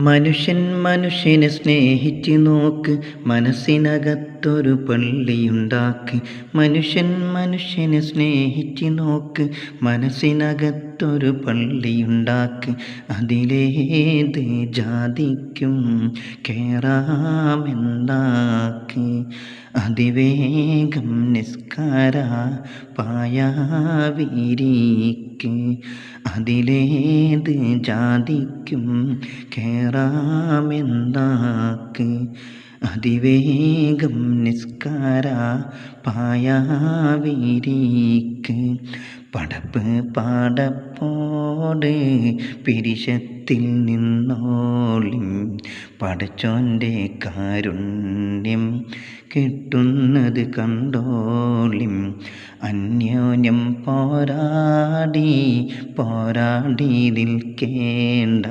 മനുഷ്യൻ മനുഷ്യനെ സ്നേഹിച്ചു നോക്ക്, മനസ്സിനകത്തൊരു പള്ളിയുണ്ടാക്ക്. മനുഷ്യൻ മനുഷ്യനെ സ്നേഹിച്ചു നോക്ക്, മനസ്സിനകത്തൊരു പള്ളിയുണ്ടാക്ക്. അതിലേത് ജാതിക്കും കേറാമെന്നാക്ക്. അതിവേഗം നിസ്കാര പായാവിരിക്ക്. അതിലേത് ജാതിക്കും കേറാമെന്നാക്ക്. അതിവേഗം നിസ്കാര പായാവിരിക്ക്. പടപ്പ് പാടപ്പോട് പിരിശത്തിൽ നിന്നോളിം, പടച്ചോൻ്റെ കാരുണ്യം കിട്ടുന്നത് കണ്ടോളിം. അന്യോന്യം പോരാടി നിൽക്കേണ്ട.